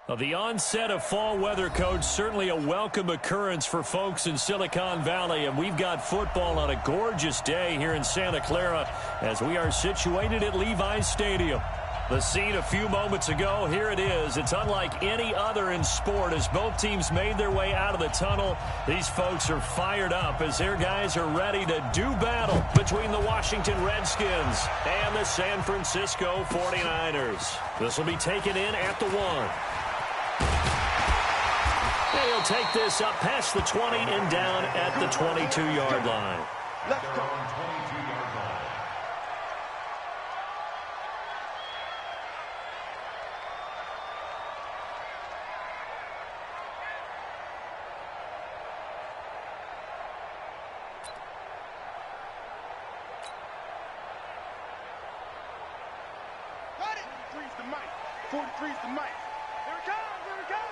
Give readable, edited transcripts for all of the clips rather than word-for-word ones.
Well, the onset of fall weather, Coach, certainly a welcome occurrence for folks in Silicon Valley, and we've got football on a gorgeous day here in Santa Clara as we are situated at Levi's Stadium. The scene a few moments ago, here it is. It's unlike any other in sport as both teams made their way out of the tunnel. These folks are fired up as their guys are ready to do battle between the Washington Redskins and the San Francisco 49ers. This will be taken in at the 1. And he'll take this up past the 20 and down at the 22-yard line. Let's go. 22-yard line. Got it. 43's the mic. 43's the mic. Here it comes. Here it comes.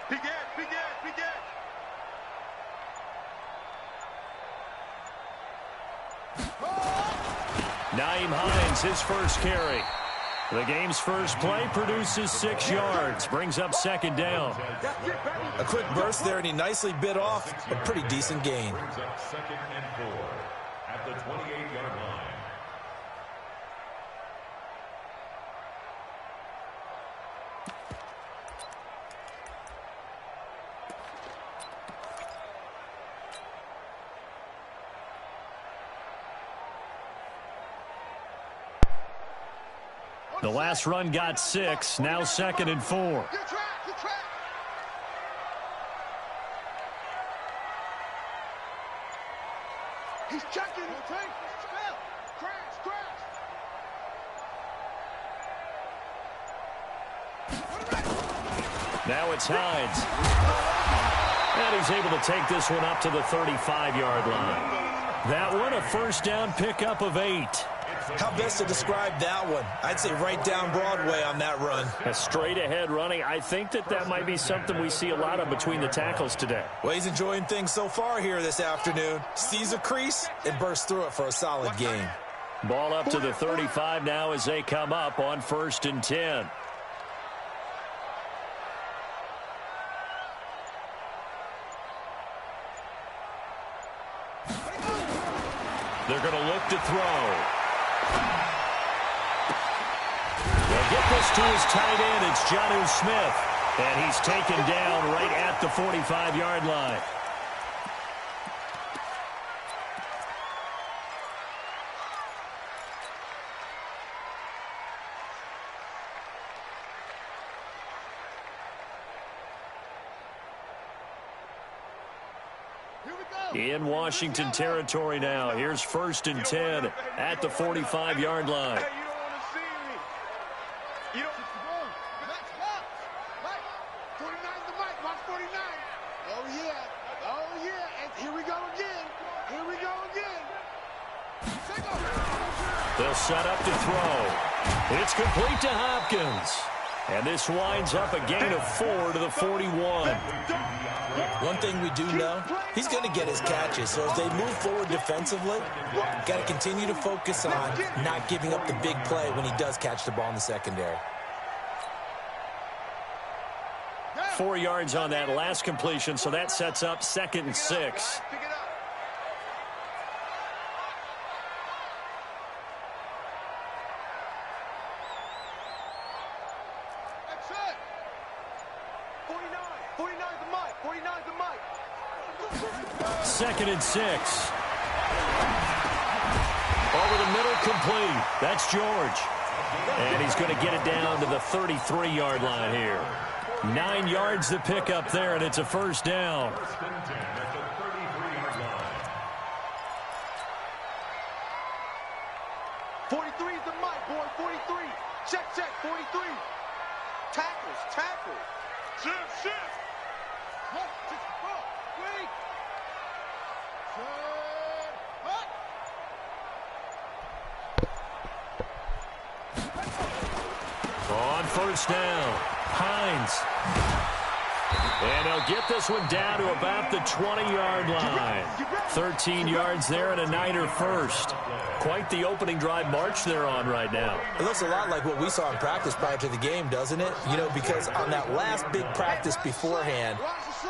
Big edge, big edge, big edge. Naeem Hines, his first carry. The game's first play produces 6 yards, brings up second down. A quick burst there, and he nicely bit off a pretty decent gain. Brings up 2nd and 4 at the 28-yard line. The last run got 6, now 2nd and 4. Good track, good track. He's checking. Crash, crash. Now it's Hines. And he's able to take this one up to the 35-yard line. That one, a first down pickup of 8. How best to describe that one? I'd say right down Broadway on that run. A straight-ahead running. I think that might be something we see a lot of between the tackles today. Well, he's enjoying things so far here this afternoon. Sees a crease and bursts through it for a solid gain. Ball up to the 35 now as they come up on 1st and 10. They're going to look to throw. They'll get this to his tight end. It's Jonnu Smith. And he's taken down right at the 45-yard line. In Washington territory now. Here's 1st and 10 at the 45-yard line. Hey, you don't want to see me. You don't. Let's go. 49's the mic. Watch 49. Oh, yeah. Oh, yeah. And here we go again. Here we go again. They'll set up to throw. It's complete to Hopkins. And this winds up a gain of 4 to the 41. One thing we do know, he's going to get his catches. So as they move forward defensively, got to continue to focus on not giving up the big play when he does catch the ball in the secondary. 4 yards on that last completion, so that sets up 2nd and 6. Pick it up. That's it. 49. 49's the mic. 49's the mic. 2nd and 6. Over the middle, complete. That's George. And he's going to get it down to the 33-yard line here. 9 yards to pick up there, and it's a first down. 43's the mic, boy. 43. Check, 43. Tackles. Shift. 1, 2, 3. On first down, Hines. And they'll get this one down to about the 20-yard line. 13 yards there and a Niner first. Quite the opening drive march they're on right now. It looks a lot like what we saw in practice prior to the game, doesn't it? You know, because on that last big practice beforehand,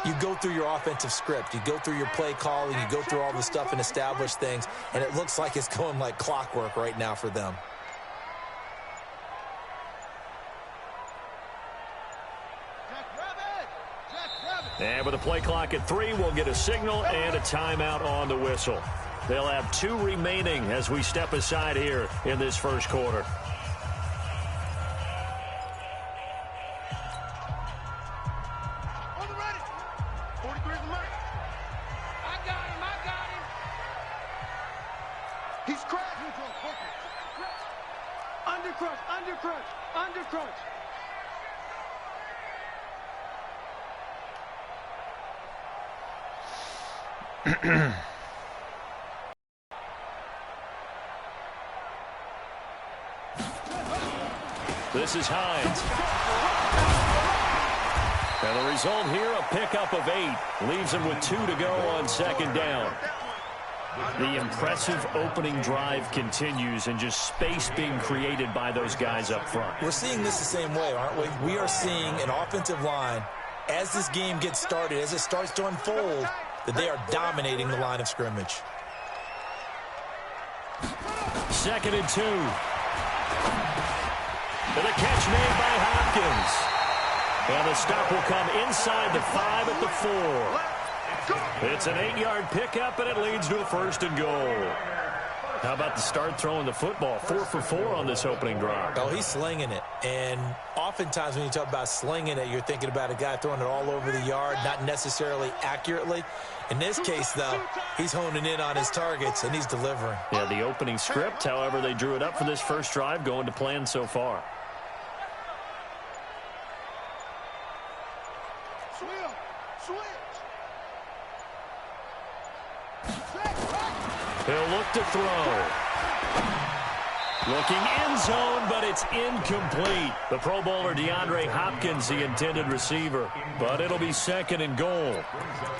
you go through your offensive script. You go through your play calling. You go through all the stuff and establish things. And it looks like it's going like clockwork right now for them. And with the play clock at 3, we'll get a signal and a timeout on the whistle. They'll have 2 remaining as we step aside here in this first quarter. On the ready. 43 is Mike. I got him. He's crashing. Under crunch. This is Hines. And the result here, a pickup of 8. Leaves him with 2 to go on second down. The impressive opening drive continues, and just space being created by those guys up front. We're seeing this the same way, aren't we? We are seeing an offensive line, as this game gets started, as it starts to unfold, that they are dominating the line of scrimmage. 2nd and 2. And a catch made by Hopkins. And the stop will come inside the 5 at the 4. It's an 8-yard pickup, and it leads to a 1st and goal. How about the start throwing the football? 4 for 4 on this opening drive. Oh, he's slinging it. And oftentimes when you talk about slinging it, you're thinking about a guy throwing it all over the yard, not necessarily accurately. In this case, though, he's honing in on his targets, and he's delivering. Yeah, the opening script, however, they drew it up for this first drive, going to plan so far. He'll look to throw. Looking end zone, but it's incomplete. The Pro Bowler DeAndre Hopkins, the intended receiver. But it'll be 2nd and goal.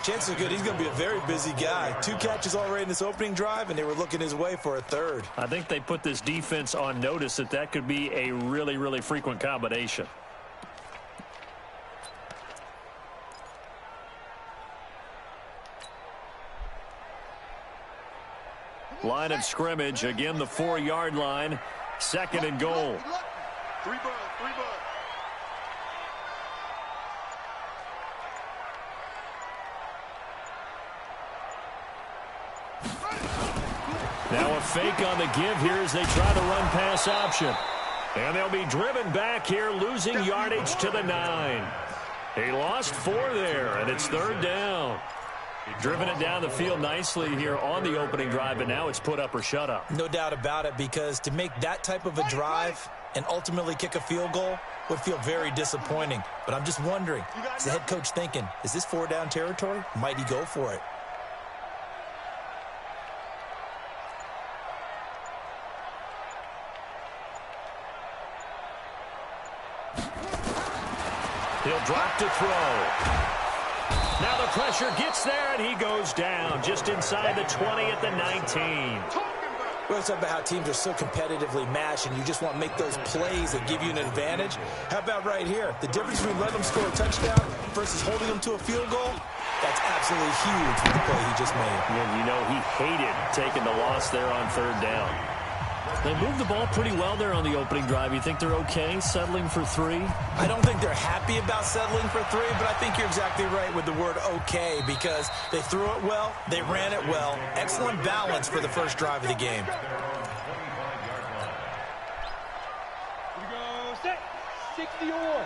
Chances are good he's going to be a very busy guy. 2 catches already in this opening drive, and they were looking his way for a 3rd. I think they put this defense on notice that could be a really, really frequent combination. Line of scrimmage, again the 4-yard line, 2nd and goal. 3 bud. Now a fake on the give here as they try to run pass option. And they'll be driven back here, losing yardage to the 9. He lost 4 there, and it's 3rd down. Driven it down the field nicely here on the opening drive, and now it's put up or shut up. No doubt about it, because to make that type of a drive and ultimately kick a field goal would feel very disappointing. But I'm just wondering, is the head coach thinking, is this 4-down territory? Might he go for it? He'll drop to throw. Now the pressure gets there, and he goes down just inside the 20 at the 19. We're talking about how teams are so competitively matched, and you just want to make those plays that give you an advantage. How about right here? The difference between letting them score a touchdown versus holding them to a field goal, that's absolutely huge with the play he just made. And you know he hated taking the loss there on 3rd down. They moved the ball pretty well there on the opening drive. You think they're okay settling for 3? I don't think they're happy about settling for 3, but I think you're exactly right with the word okay, because they threw it well, they ran it well. Excellent balance for the first drive of the game. Here we go. Set. 60-or.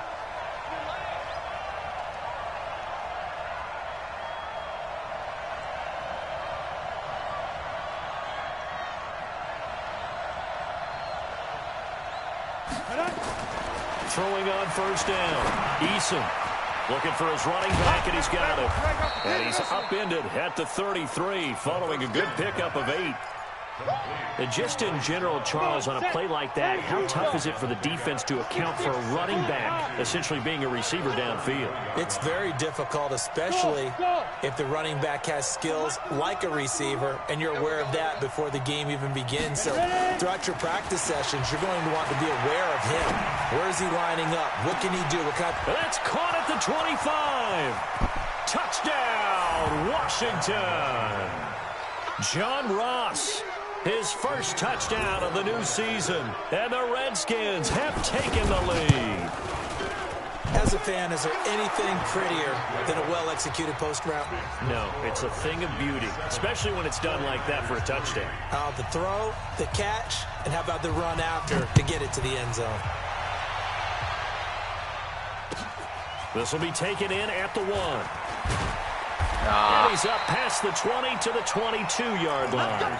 Throwing on 1st down. Eason looking for his running back, and he's got it. And he's upended at the 33 following a good pickup of 8. And just in general, Charles, on a play like that, how tough is it for the defense to account for a running back essentially being a receiver downfield? It's very difficult, especially if the running back has skills like a receiver, and you're aware of that before the game even begins. So throughout your practice sessions, you're going to want to be aware of him. Where is he lining up? What can he do? That's caught at the 25. Touchdown, Washington. John Ross, his first touchdown of the new season, and the Redskins have taken the lead. As a fan, is there anything prettier than a well-executed post route? No, it's a thing of beauty, especially when it's done like that for a touchdown. The throw, the catch, and how about the run after to get it to the end zone? This will be taken in at the 1. And he's up past the 20 to the 22-yard line.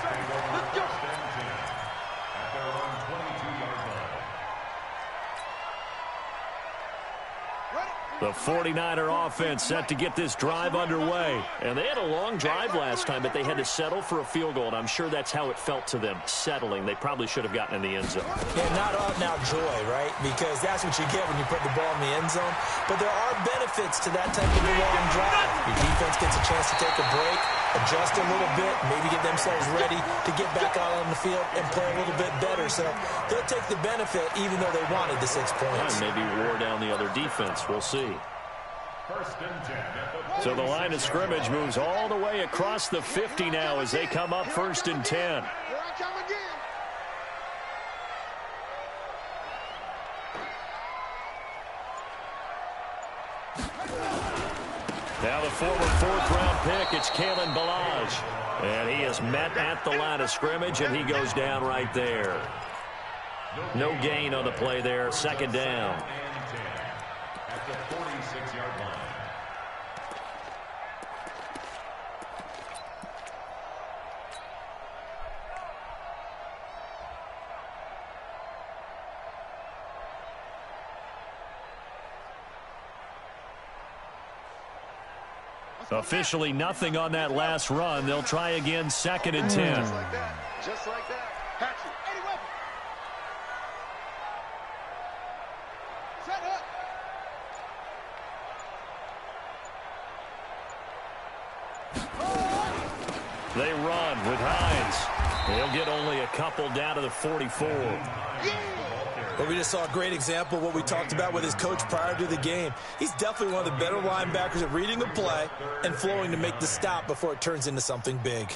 The 49er offense set to get this drive underway. And they had a long drive last time, but they had to settle for a field goal, and I'm sure that's how it felt to them, settling. They probably should have gotten in the end zone. Yeah, not out-and-out joy, right? Because that's what you get when you put the ball in the end zone. But there are benefits to that type of a long drive. Your defense gets a chance to take a break, adjust a little bit, maybe get themselves ready to get back out on the field and play a little bit better. So they'll take the benefit even though they wanted the 6 points. And maybe wore down the other defense. We'll see. So the line of scrimmage moves all the way across the 50 now as they come up 1st and 10. Here I come again. Now the former 4th-round pick, it's Kalen Ballage. And he is met at the line of scrimmage, and he goes down right there. No gain on the play there, 2nd down. At the 46-yard line. Officially nothing on that last run. They'll try again, 2nd and 10. Just like that. Just like that. Patrick. Eddie Weber. Set up. They run with Hines. They'll get only a couple down to the 44. But we just saw a great example of what we talked about with his coach prior to the game. He's definitely one of the better linebackers at reading a play and flowing to make the stop before it turns into something big.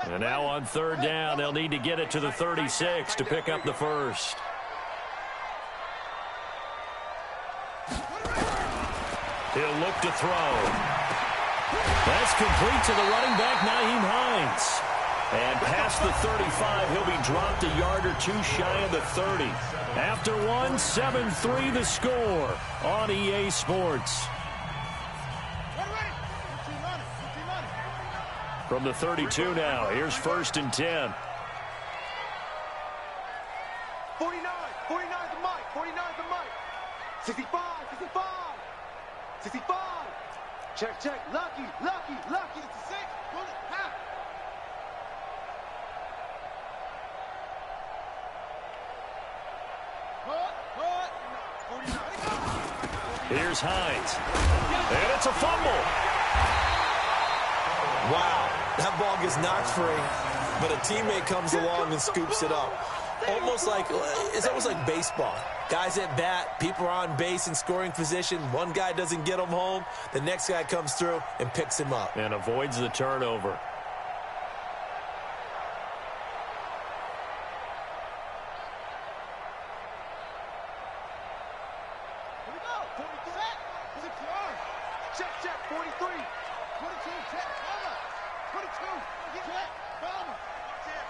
And now on 3rd down, they'll need to get it to the 36 to pick up the first. He'll look to throw. That's complete to the running back, Nyheim Hines. And past the 35, he'll be dropped a yard or two shy of the 30. After one, 7-3 the score on EA Sports. From the 32 now, here's 1st and 10. 49 the mic, 49 the mic. 65, 65. Check, lucky, it's a 6. Pull it, half. Put. 49. Here's Hines. And it's a fumble. Wow, that ball gets knocked free, but a teammate comes along and scoops it up. It's almost like baseball. Guys at bat, people are on base in scoring position. One guy doesn't get him home. The next guy comes through and picks him up. And avoids the turnover. Here we go. 43. 6 yards. Check, 43. 22, check, cover. 22, check, cover.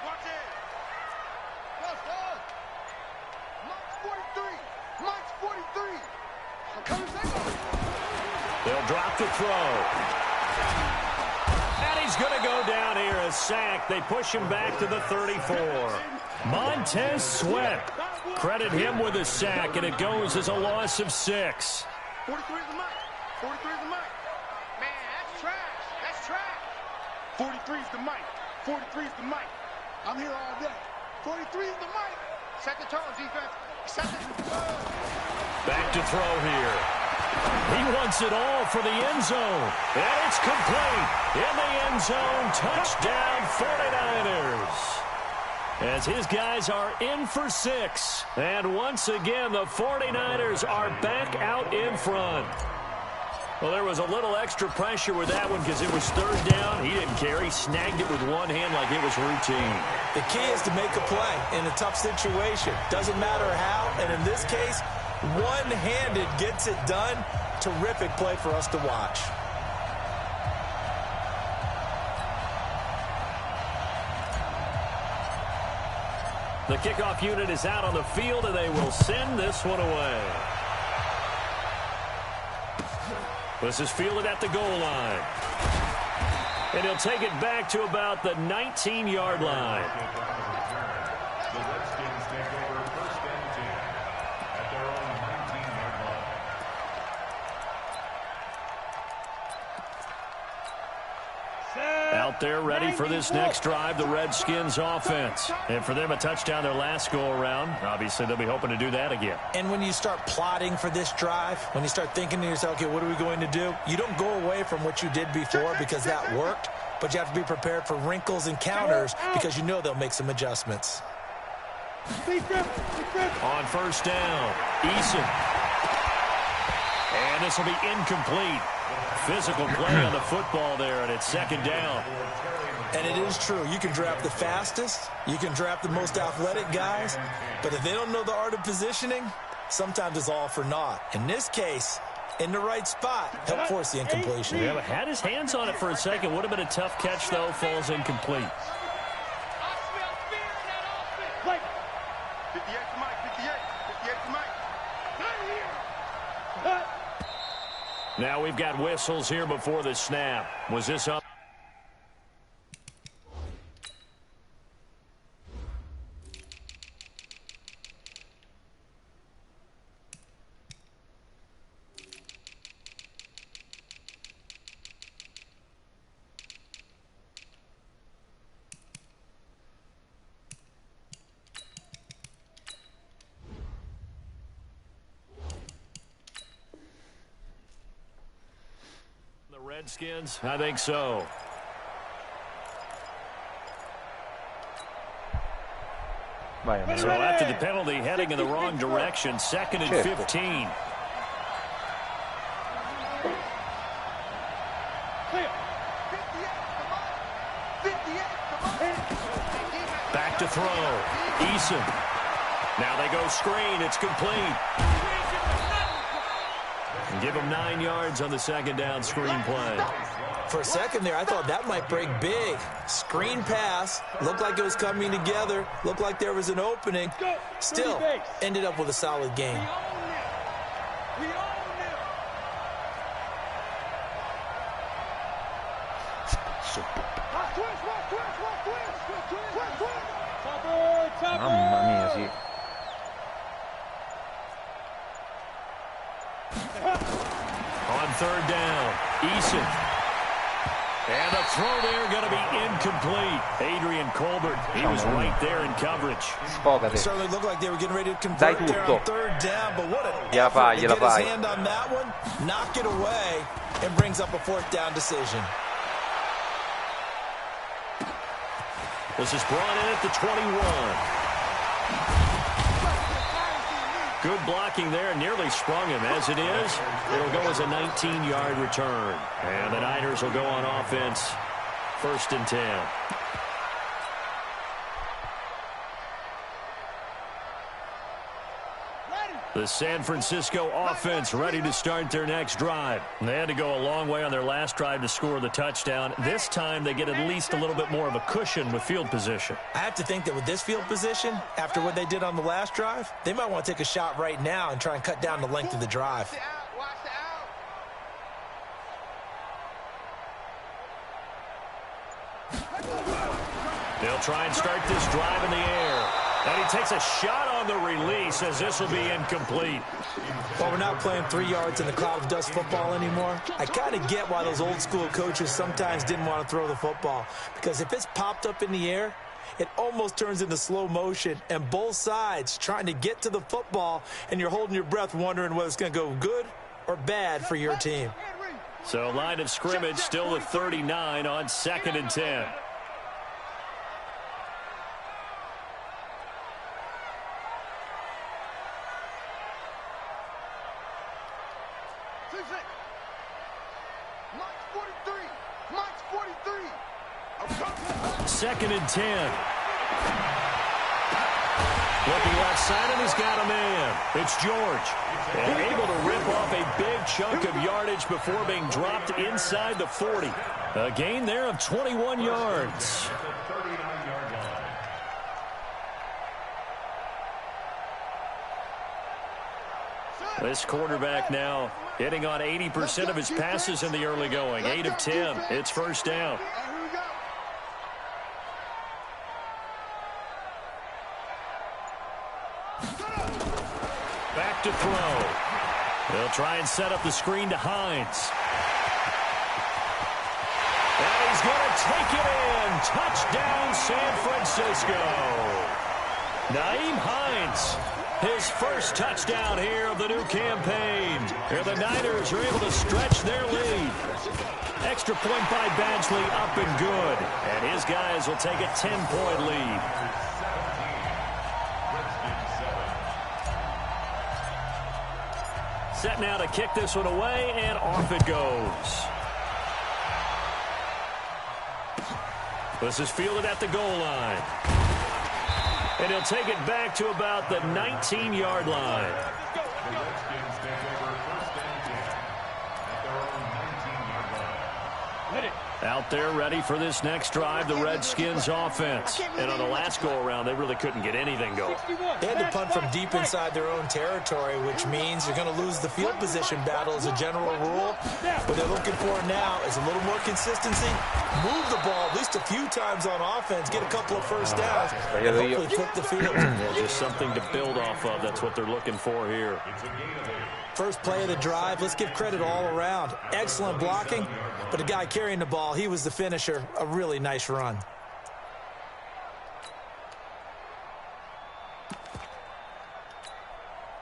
Watch it. Go. Mike's 43. They'll drop the throw. And he's going to go down here, a sack. They push him back to the 34. Montez Sweat. Credit him with a sack, and it goes as a loss of 6. 43 is the mic. 43 is the mic. Man, that's trash. That's trash. 43 is the mic. 43 is the mic. I'm here all day. 43 is the mic. Set the tone, defense. Set the Back to throw here. He wants it all for the end zone. And it's complete. In the end zone, touchdown 49ers. As his guys are in for 6. And once again, the 49ers are back out in front. Well, there was a little extra pressure with that one because it was third down. He didn't care. He snagged it with one hand like it was routine. The key is to make a play in a tough situation. Doesn't matter how. And in this case, one-handed gets it done. Terrific play for us to watch. The kickoff unit is out on the field, and they will send this one away. This is fielded at the goal line. And he'll take it back to about the 19-yard line. The Redskins take over first and 10 at their own 19-yard line. Out there ready for this next drive, the Redskins offense. And for them, a touchdown their last go-around. Obviously, they'll be hoping to do that again. And when you start plotting for this drive, when you start thinking to yourself, okay, what are we going to do? You don't go away from what you did before because that worked, but you have to be prepared for wrinkles and counters because you know they'll make some adjustments. On first down, Eason. And this will be incomplete. Physical play on the football there, and it's second down. And it is true. You can draft the fastest. You can draft the most athletic guys. But if they don't know the art of positioning, sometimes it's all for naught. In this case, in the right spot, help force the incompletion. Yeah, but had his hands on it for a second. Would have been a tough catch, though. Falls incomplete. 58 to Mike, 58 to Mike. Now we've got whistles here before the snap. Was this up? Redskins? I think so. So after the penalty, heading in the wrong direction, second and 15. Back to throw. Eason. Now they go screen. It's complete. Give him 9 yards on the second down screen play. For a second there, I thought that might break big. Screen pass. Looked like it was coming together. Looked like there was an opening. Still, ended up with a solid game. Mamma mia, sì. On third down, Eason. And the throw there going to be incomplete. Adrian Colbert, he was right there in coverage. It certainly looked like they were getting ready to convert there on third down, but what an effort to get his hand on that one, knock it away, and brings up a fourth down decision. This is brought in at the 21. Good blocking there, nearly sprung him. As it is, it'll go as a 19-yard return. And the Niners will go on offense, first and 10. The San Francisco offense ready to start their next drive. They had to go a long way on their last drive to score the touchdown. This time they get at least a little bit more of a cushion with field position. I have to think that with this field position, after what they did on the last drive, they might want to take a shot right now and try and cut down the length of the drive. They'll try and start this drive in the air. And he takes a shot on the release as this will be incomplete. Well, we're not playing 3 yards in the cloud of dust football anymore. I kind of get why those old school coaches sometimes didn't want to throw the football. Because if it's popped up in the air, it almost turns into slow motion. And both sides trying to get to the football, and you're holding your breath wondering whether it's going to go good or bad for your team. So line of scrimmage still with 39 on 2nd and 10. Second and 10. Looking left side, and he's got a man. It's George. And able to rip off a big chunk of yardage before being dropped inside the 40. A gain there of 21 yards. This quarterback now hitting on 80% of his passes in the early going. 8 of 10. It's first down. Back to throw. They'll try and set up the screen to Hines. And he's going to take it in. Touchdown, San Francisco. Nyheim Hines, his first touchdown here of the new campaign. Here the Niners are able to stretch their lead. Extra point by Badgley, up and good. And his guys will take a 10-point lead. Set now to kick this one away, and off it goes. This is fielded at the goal line. And he'll take it back to about the 19-yard line. The Redskins take over first and 10 at their own 19-yard line. Out there ready for this next drive, the Redskins offense. And on the last go-around, they really couldn't get anything going. They had to punt from deep inside their own territory, which means you're going to lose the field position battle as a general rule. What they're looking for now is a little more consistency. Move the ball at least a few times on offense, get a couple of first downs, and hopefully flip the field. Yeah, just something to build off of. That's what they're looking for here. First play of the drive, let's give credit all around. Excellent blocking, but the guy carrying the ball, he was the finisher. A really nice run.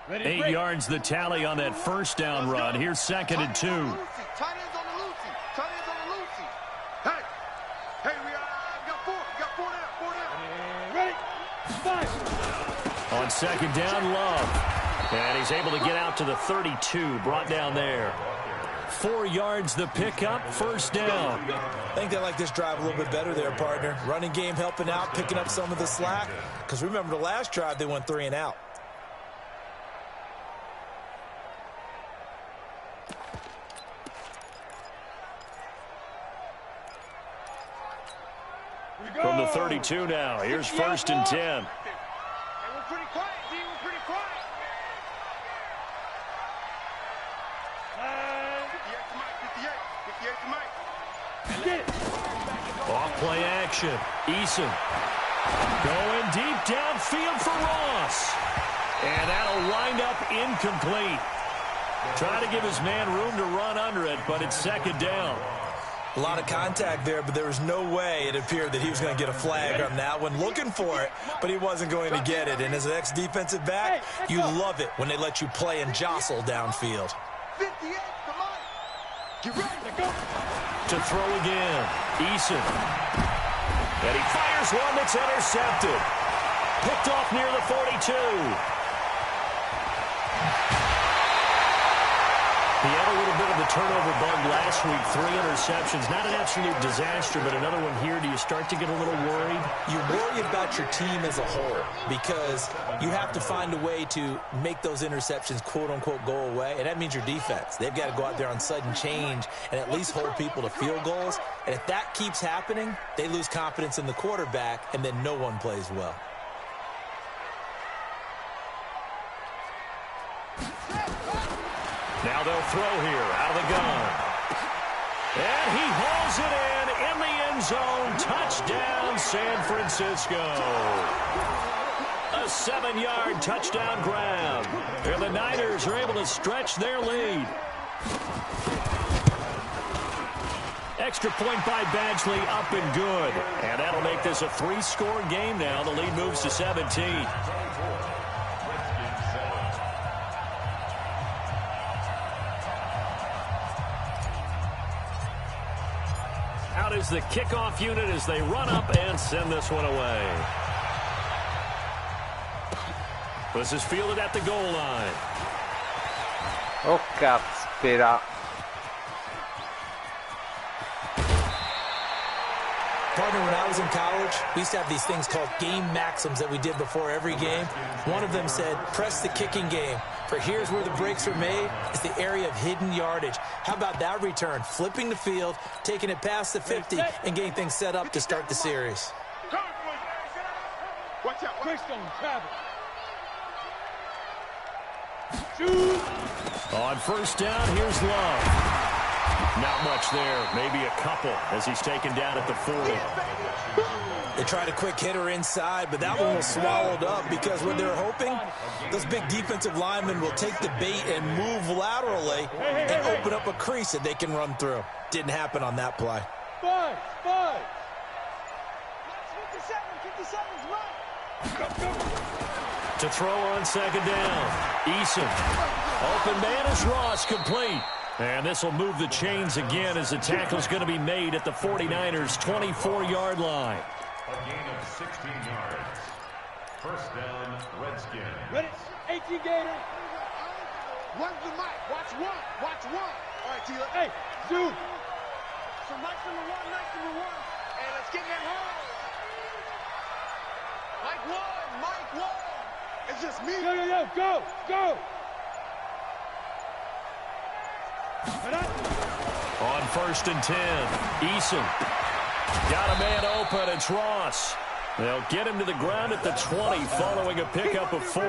Ready, 8 yards the tally on that first down run. Here's 2nd and 2. Tight ends on the Lucy. Tight ends on the Lucy. Hey, we got four. We got four down. Ready? Five. On 2nd down, Love. And he's able to get out to the 32, brought down there. 4 yards the pickup, first down. I think they like this drive a little bit better there, partner. Running game helping out, picking up some of the slack. Because remember the last drive, they went 3 and out. From the 32 now, here's 1st and 10. Hey, we're pretty quiet, D. We're pretty quiet. 58 to Mike. 58 to Mike. Off play action. Eason going deep downfield for Ross. And that'll wind up incomplete. Trying to give his man room to run under it, but it's 2nd down. A lot of contact there, but there was no way it appeared that he was going to get a flag on that one. Looking for it, but he wasn't going to get it. And as an ex-defensive back, you love it when they let you play and jostle downfield. 58 to Mike. Get ready to go. To throw again. Eason. And he fires one that's intercepted. Picked off near the 42. He had a little bit of the turnover bug last week. 3 interceptions. Not an absolute disaster, but another one here. Do you start to get a little worried? You worry about your team as a whole because you have to find a way to make those interceptions, quote-unquote, go away, and that means your defense. They've got to go out there on sudden change and at least hold people to field goals. And if that keeps happening, they lose confidence in the quarterback, and then no one plays well. Now they'll throw here out of the gun. And he hauls it in the end zone. Touchdown, San Francisco. 7-yard touchdown grab. And the Niners are able to stretch their lead. Extra point by Badgley, up and good. And that'll make this a 3-score game now. The lead moves to 17. Out is the kickoff unit as they run up and send this one away. This is fielded at the goal line. Oh, caspera. Partner, when I was in college, we used to have these things called game maxims that we did before every game. One of them said, press the kicking game. For here's where the breaks are made. It's the area of hidden yardage. How about that return? Flipping the field, taking it past the 50, and getting things set up to start the series. Watch out. On first down, here's Love. Not much there, maybe a couple as he's taken down at the 40. They tried a quick hitter inside, but that one was swallowed up because what they're hoping, those big defensive linemen will take the bait and move laterally and open up a crease that they can run through. Didn't happen on that play. 5. 57's right. To throw on second down, Eason. Open man is Ross, complete. And this will move the chains again as the tackle's going to be made at the 49ers' 24-yard line. A gain of 16 yards. First down, Redskins. Ready? 18 Gator. One's the mic. Watch one. All right, Tila. Hey, zoom. So Mike's number one. Hey, let's get that home. Mike one. It's just me. Go. On first and 10, Eason. Got a man open, it's Ross. They'll get him to the ground at the 20 following a pickup of 4.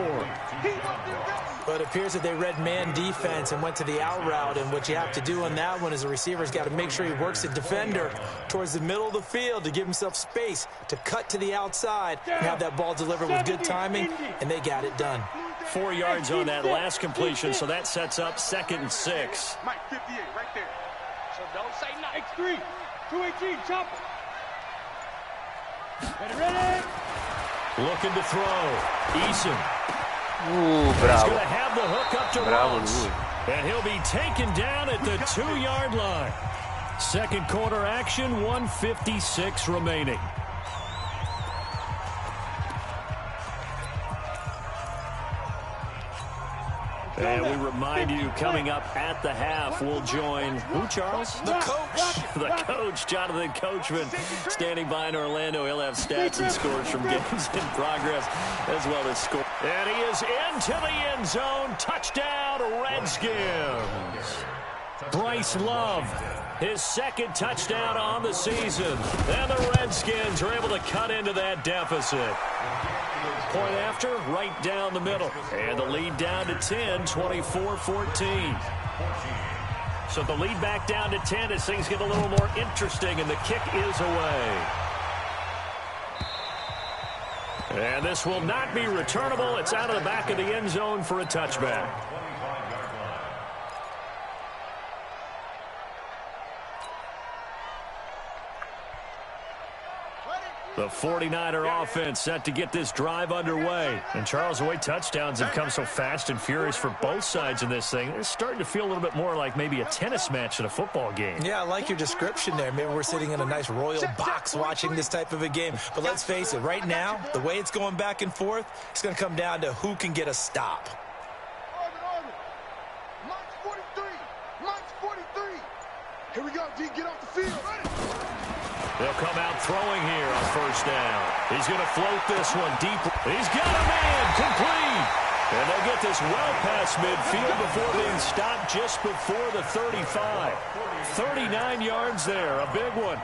But it appears that they read man defense and went to the out route, and what you have to do on that one is the receiver's got to make sure he works the defender towards the middle of the field to give himself space to cut to the outside and have that ball delivered with good timing, and they got it done. 4 yards on that last completion, so that sets up 2nd and 6. Mike 58 right there. So don't say nothing. X3, 218, chopper. Ready? Looking to throw. Eason. He's Bravo. going to have the hook up to Bravo, Ross. lui. And he'll be taken down at the 2-yard line. Second quarter action, 1:56 remaining. And we remind you, coming up at the half, we'll join who, Charles? The coach. The coach, Jonathan Coachman, standing by in Orlando. He'll have stats and scores from games in progress as well as score. And he is into the end zone. Touchdown, Redskins. Bryce Love, his 2nd touchdown on the season. And the Redskins are able to cut into that deficit. Point after, right down the middle. And the lead down to 10, 24-14. So the lead back down to 10 as things get a little more interesting, and the kick is away. And this will not be returnable. It's out of the back of the end zone for a touchback. The 49er offense set to get this drive underway. And Charles, the way touchdowns have come so fast and furious for both sides in this thing, it's starting to feel a little bit more like maybe a tennis match at a football game. Yeah, I like your description there. Maybe we're sitting in a nice royal box watching this type of a game. But let's face it, right now, the way it's going back and forth, it's going to come down to who can get a stop. Mike's 43. Here we go, D. Get off the field. They'll come out throwing here on first down. He's going to float this one deep. He's got a man complete. And they'll get this well past midfield before being stopped just before the 35. 39 yards there, a big one.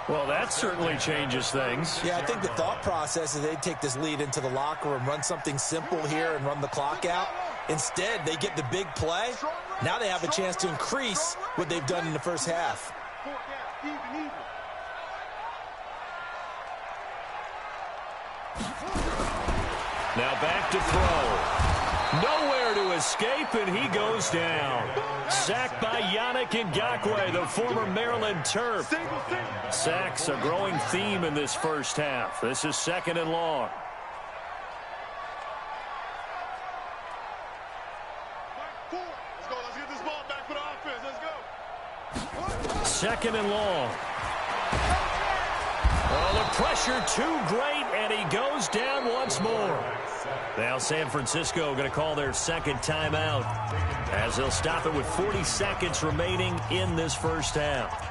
Well, that certainly changes things. Yeah, I think the thought process is they'd take this lead into the locker room, run something simple here and run the clock out. Instead, they get the big play. Now they have a chance to increase what they've done in the first half. Now back to throw. Nowhere to escape, and he goes down. Sacked by Yannick Ngakoue, the former Maryland Terp. Sacks a growing theme in this first half. This is 2nd and long. Let's get this ball back for the offense. Let's go. 2nd and long. Oh, the pressure too great, and he goes down once more. Now San Francisco going to call their 2nd timeout as they'll stop it with 40 seconds remaining in this first half.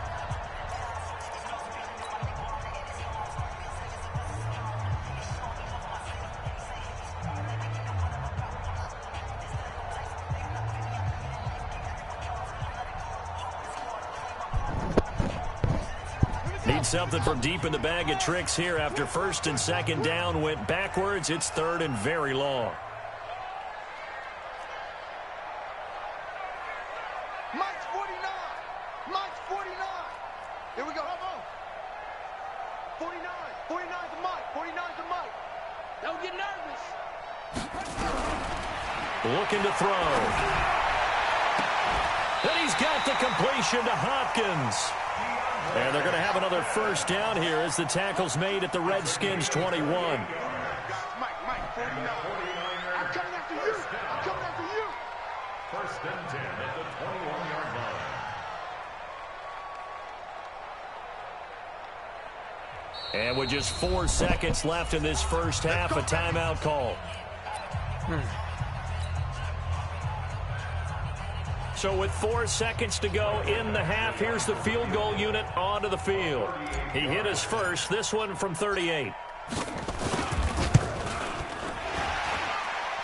Need something from deep in the bag of tricks here after 1st and 2nd down went backwards. It's 3rd and very long. Mike's 49. Mike's 49. Here we go. 49. 49 to Mike. 49 to Mike. Don't get nervous. Looking to throw. And he's got the completion to Hopkins. And they're going to have another 1st down here as the tackle's made at the Redskins 21. Mike, 49. I'm coming after you. I'm coming after you. 1st and 10 at the 21-yard line. And with just 4 seconds left in this first half, a timeout call. So with 4 seconds to go in the half, here's the field goal unit onto the field. He hit his first, this one from 38.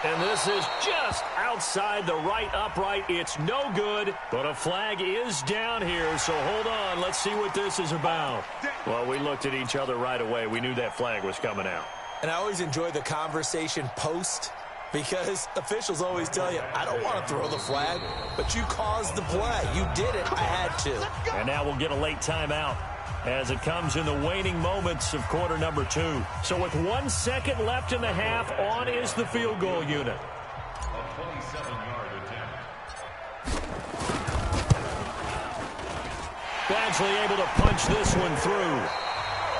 And this is just outside the right upright. It's no good, but a flag is down here, so hold on. Let's see what this is about. Well, we looked at each other right away. We knew that flag was coming out. And I always enjoy the conversation post, because officials always tell you, I don't want to throw the flag, but you caused the play. You did it. I had to. And now we'll get a late timeout as it comes in the waning moments of quarter number 2. So with 1 second left in the half, on is the field goal unit. A 27-yard attempt. Badgley able to punch this one through.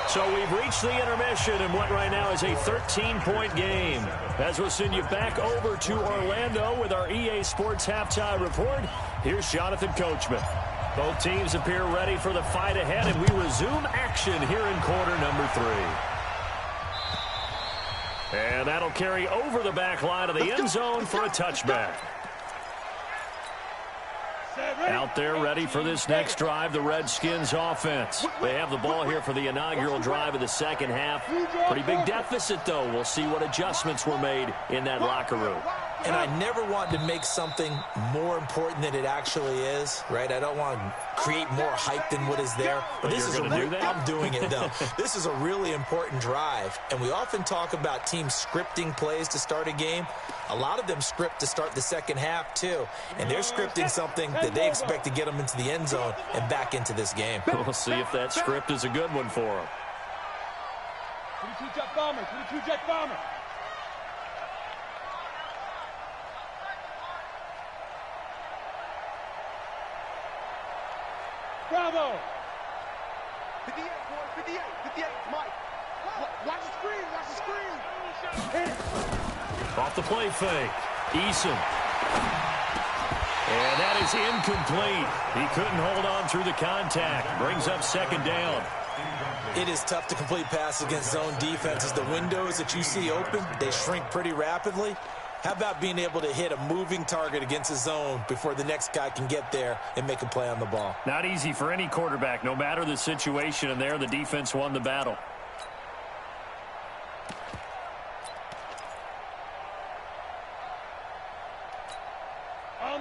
So we've reached the intermission in what right now is a 13-point game. As we'll send you back over to Orlando with our EA Sports halftime report, here's Jonathan Coachman. Both teams appear ready for the fight ahead, and we resume action here in quarter number 3. And that'll carry over the back line of the end zone for a touchback. Out there ready for this next drive, the Redskins offense. They have the ball here for the inaugural drive of the second half. Pretty big deficit, though. We'll see what adjustments were made in that locker room. And I never want to make something more important than it actually is, right? I don't want to create more hype than what is there. But this is I'm doing it, though. This is a really important drive. And we often talk about teams scripting plays to start a game. A lot of them script to start the second half, too. And they're scripting something that they expect to get them into the end zone and back into this game. We'll see if that script is a good one for them. 22 jet bomber, 22 jet bomber. Bravo! 58, boy, 58, 58, Mike. Watch the screen, watch the screen. Hit it. Off the play fake. Eason. And that is incomplete. He couldn't hold on through the contact. Brings up second down. It is tough to complete passes against zone defenses. The windows that you see open, they shrink pretty rapidly. How about being able to hit a moving target against a zone before the next guy can get there and make a play on the ball? Not easy for any quarterback, no matter the situation, and there the defense won the battle.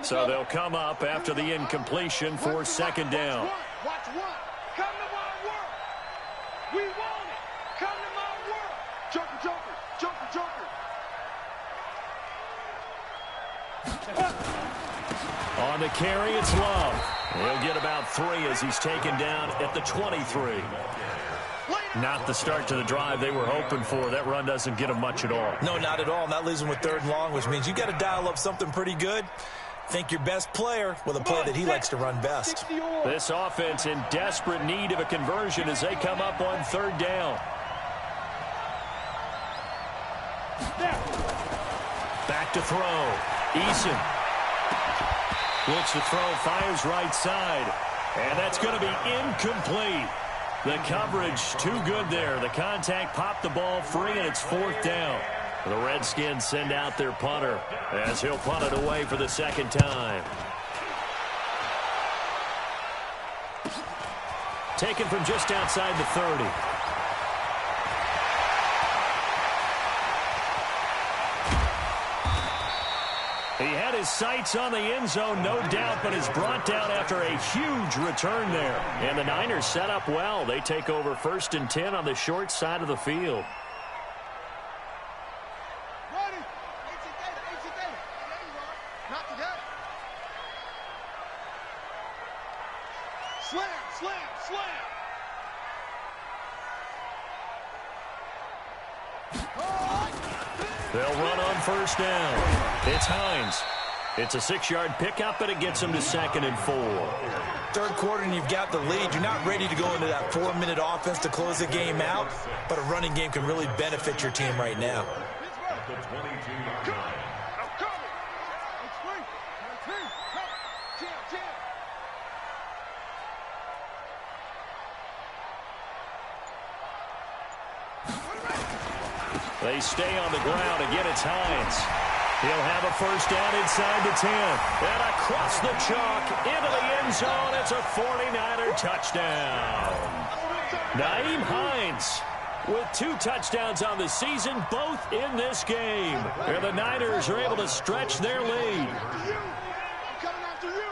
So they'll come up after the incompletion for second down. Watch one. Come to my work. We want it. Come to my work. Joker, joker, joker, joker. On the carry, it's Love. He'll get about 3 as he's taken down at the 23. Lay Not the start to the drive they were hoping for. That run doesn't get them much at all. No, not at all. And that leaves them with 3rd and long, which means you got to dial up something pretty good. Think your best player with a play that he likes to run best. This offense in desperate need of a conversion as they come up on 3rd down. Back to throw. Eason looks to throw, fires right side. And that's going to be incomplete. The coverage too good there. The contact popped the ball free, and it's 4th down. The Redskins send out their punter as he'll punt it away for the 2nd time. Taken from just outside the 30. He had his sights on the end zone, no doubt, but is brought down after a huge return there. And the Niners set up well. They take over 1st and 10 on the short side of the field. They'll run on 1st down. It's Hines. It's a 6-yard pickup, but it gets them to 2nd and 4. 3rd quarter, and you've got the lead. You're not ready to go into that 4-minute offense to close the game out, but a running game can really benefit your team right now. They stay on the ground. Again, it's Hines. He'll have a 1st down inside the 10. And across the chalk into the end zone. It's a 49er touchdown. Nyheim Hines with 2 touchdowns on the season, both in this game. And the Niners are able to stretch their lead. I'm coming after you.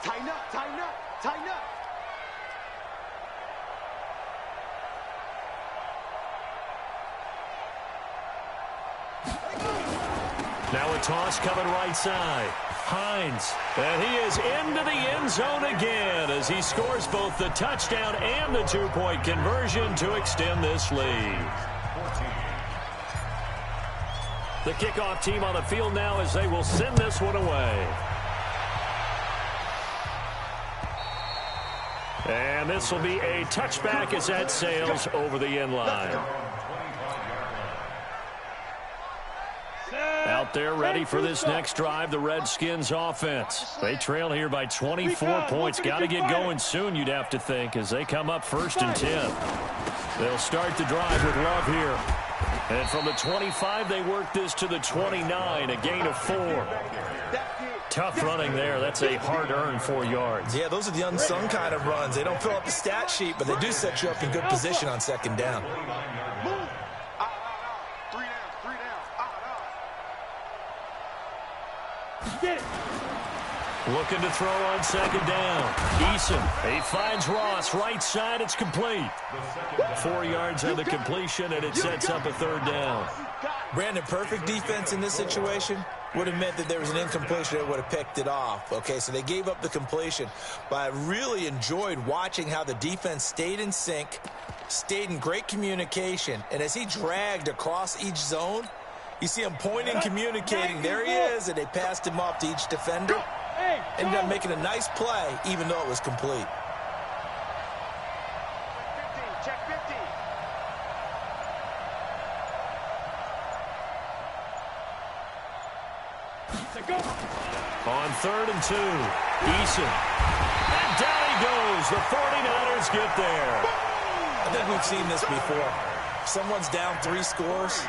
Tighten up, tighten up, tighten up. Now a toss coming right side. Hines, and he is into the end zone again as he scores both the touchdown and the 2-point conversion to extend this lead. The kickoff team on the field now as they will send this one away. And this will be a touchback as that sails over the end line. Out there ready for this next drive, the Redskins offense. They trail here by 24 points. Got to get going soon, you'd have to think, as they come up 1st and 10. They'll start the drive with Love here. And from the 25, they work this to the 29, a gain of 4. Tough running there. That's a hard-earned 4 yards. Yeah, those are the unsung kind of runs. They don't fill up the stat sheet, but they do set you up in good position on 2nd down. Looking to throw on 2nd down. Eason, he finds Ross. Right side, it's complete. 4 yards on the completion, and it sets up a 3rd down. Brandon, perfect defense in this situation would have meant that there was an incompletion that would have picked it off. Okay, so they gave up the completion. But I really enjoyed watching how the defense stayed in sync, stayed in great communication, and as he dragged across each zone, you see him pointing, communicating. There he is, and they passed him off to each defender. Ended up making a nice play, even though it was complete. Check 50. On 3rd and 2, Eason. And down he goes. The 49ers get there. I think we've seen this before. Someone's down 3 scores.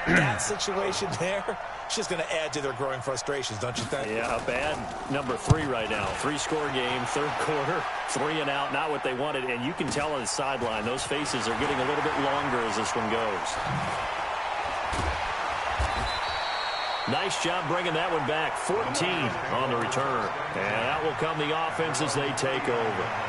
That situation there, it's just going to add to their growing frustrations, don't you think? Yeah, a bad number 3 right now. 3-score game, 3rd quarter, 3 and out, not what they wanted. And you can tell on the sideline, those faces are getting a little bit longer as this one goes. Nice job bringing that one back. 14 on the return. And that will come the offense as they take over.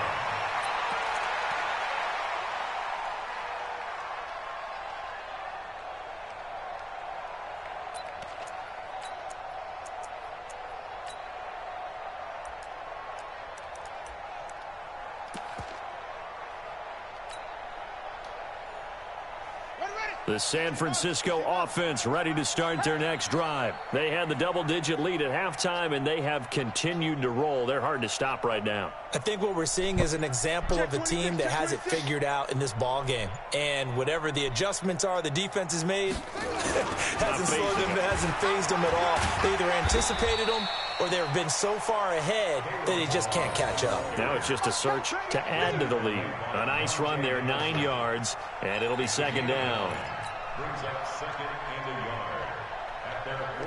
The San Francisco offense ready to start their next drive. They had the double-digit lead at halftime, and they have continued to roll. They're hard to stop right now. I think what we're seeing is an example of a team that has it figured out in this ball game. And whatever the adjustments are the defense has made, hasn't slowed them, hasn't phased them at all. They either anticipated them or they've been so far ahead that they just can't catch up. Now it's just a search to add to the lead. A nice run there, 9 yards, and it'll be second down.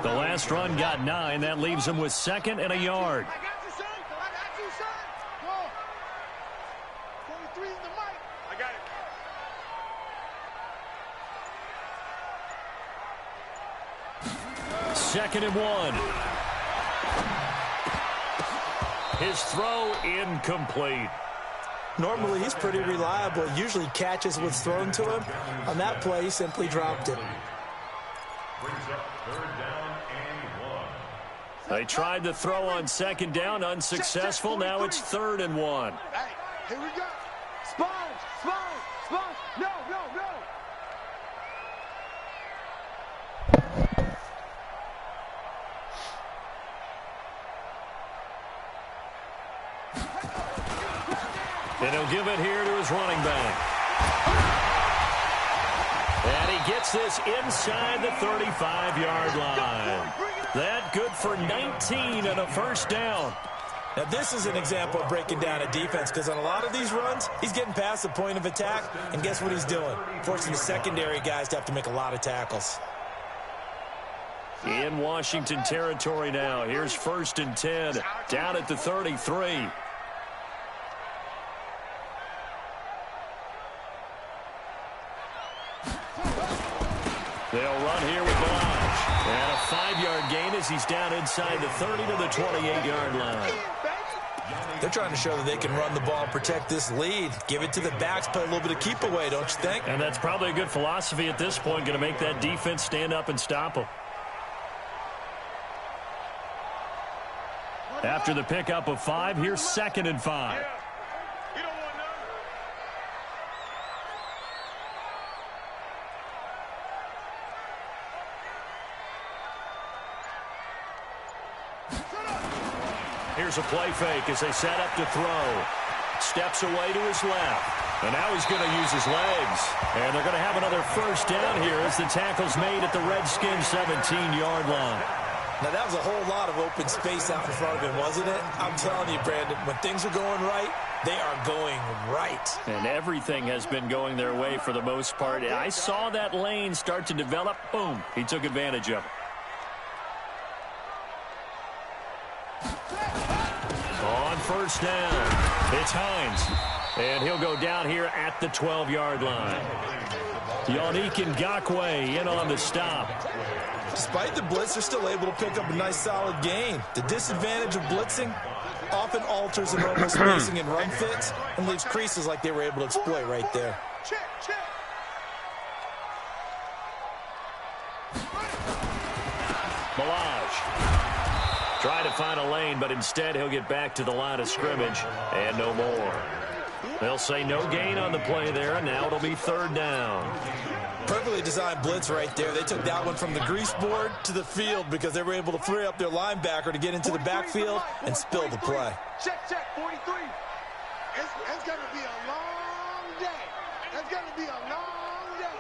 The last run got 9. That leaves them with second and a yard. I got you, son. I got you, son. Whoa. 23 in the mic. I got it. Second and 1. His throw incomplete. Normally, he's pretty reliable. Usually catches what's thrown to him. On that play, he simply dropped it. They tried to throw on second down, unsuccessful. Now it's 3rd and 1. Hey, here we go. Sponge, sponge, sponge. No, no, no. And he'll give it here to his running back. And he gets this inside the 35-yard line. That good for 19 and a first down. Now, this is an example of breaking down a defense because on a lot of these runs, he's getting past the point of attack, and guess what he's doing? Forcing the secondary guys to have to make a lot of tackles. In Washington territory now. Here's 1st and 10, down at the 33. They'll run here with Blanche. And a 5-yard gain as he's down inside the 30 to the 28-yard line. They're trying to show that they can run the ball and protect this lead. Give it to the backs, play a little bit of keep away, don't you think? And that's probably a good philosophy at this point, going to make that defense stand up and stop them. After the pickup of 5, here's 2nd and 5. Here's a play fake as they set up to throw. Steps away to his left. And now he's going to use his legs. And they're going to have another first down here as the tackle's made at the Redskins 17-yard line. Now, that was a whole lot of open space out in front of him, wasn't it? I'm telling you, Brandon, when things are going right, they are going right. And everything has been going their way for the most part. I saw that lane start to develop. Boom. He took advantage of it. On first down, it's Hines. And he'll go down here at the 12-yard line. Yannick Ngakoue in on the stop. Despite the blitz, they're still able to pick up a nice solid gain. The disadvantage of blitzing often alters the normal spacing and run fits and leaves creases like they were able to exploit right there. Check, check. Malage. Try to find a lane, but instead he'll get back to the line of scrimmage and no more. They'll say no gain on the play there, and now it'll be 3rd down. Perfectly designed blitz right there. They took that one from the grease board to the field because they were able to free up their linebacker to get into the backfield and spill the play. Check, check, 43. It's going to be a long day. It's going to be a long day.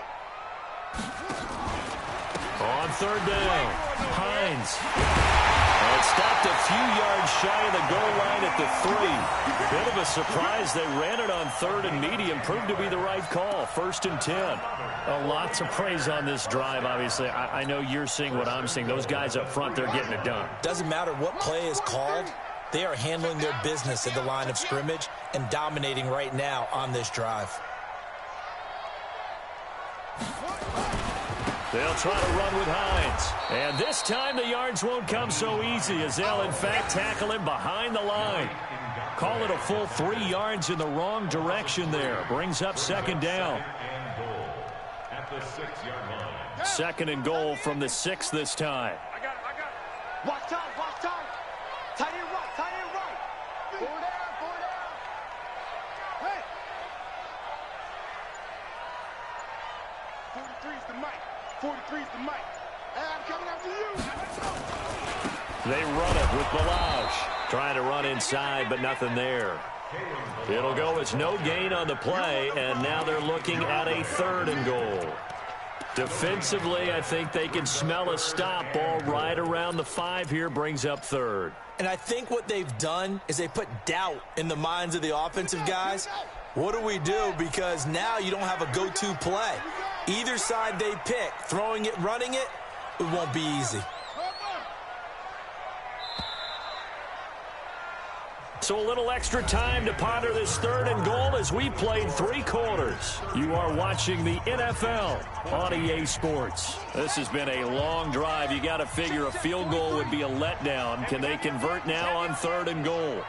On 3rd down, Hines. And stopped a few yards shy of the goal line at the 3. Bit of a surprise. They ran it on 3rd and medium. Proved to be the right call. 1st and 10. A lot to praise on this drive, obviously. I know you're seeing what I'm seeing. Those guys up front, they're getting it done. Doesn't matter what play is called. They are handling their business at the line of scrimmage and dominating right now on this drive. They'll try to run with Hines. And this time the yards won't come so easy as they'll, in fact, tackle him behind the line. Call it a full 3 yards in the wrong direction there. Brings up 2nd down. 2nd and goal from the 6 this time. I got it. Watch time, watch time. Tight end right, tight end right. 4 down, 4 down. Hey. 43's the 43's the mic. Hey, I'm coming after you. They run it with Balaj. Trying to run inside, but nothing there. It'll go as no gain on the play, and now they're looking at a 3rd and goal. Defensively, I think they can smell a stop. Ball right around the 5 here, brings up 3rd. And I think what they've done is they put doubt in the minds of the offensive guys. What do we do? Because now you don't have a go-to play. Either side they pick, throwing it, running it, it won't be easy. So a little extra time to ponder this 3rd and goal as we played 3 quarters. You are watching the NFL on EA Sports. This has been a long drive. You got to figure a field goal would be a letdown. Can they convert now on 3rd and goal?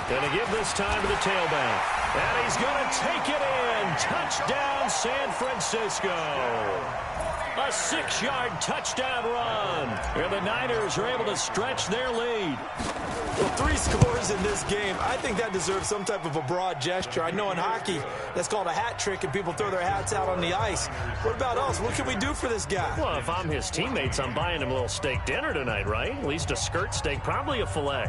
Going to give this time to the tailback. And he's going to take it in. Touchdown, San Francisco. A 6-yard touchdown run. And the Niners are able to stretch their lead. Well, 3 scores in this game. I think that deserves some type of a broad gesture. I know in hockey, that's called a hat trick, and people throw their hats out on the ice. What about us? What can we do for this guy? Well, if I'm his teammates, I'm buying him a little steak dinner tonight, right? At least a skirt steak, probably a filet.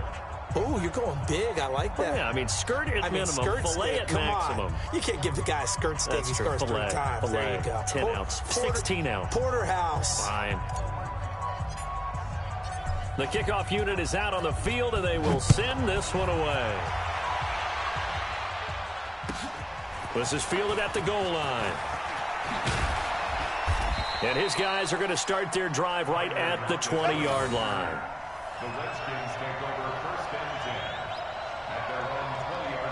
Oh, you're going big. I like that. Yeah, I mean, skirt at minimum, filet at maximum. You can't give the guy a skirt steak. He scores 3 times. There you go. 10 ounce, 16 ounce. Porterhouse. Fine. The kickoff unit is out on the field, and they will send this one away. This is fielded at the goal line. And his guys are going to start their drive right at the 20-yard line. The Redskins take over 1st and 10 at their own 20-yard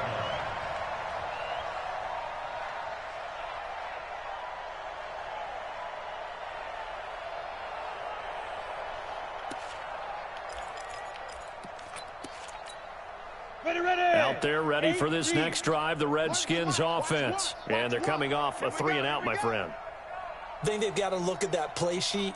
line. Out there ready for this next drive, the Redskins offense. And they're coming off a 3-and-out, my friend. I think they've got to look at that play sheet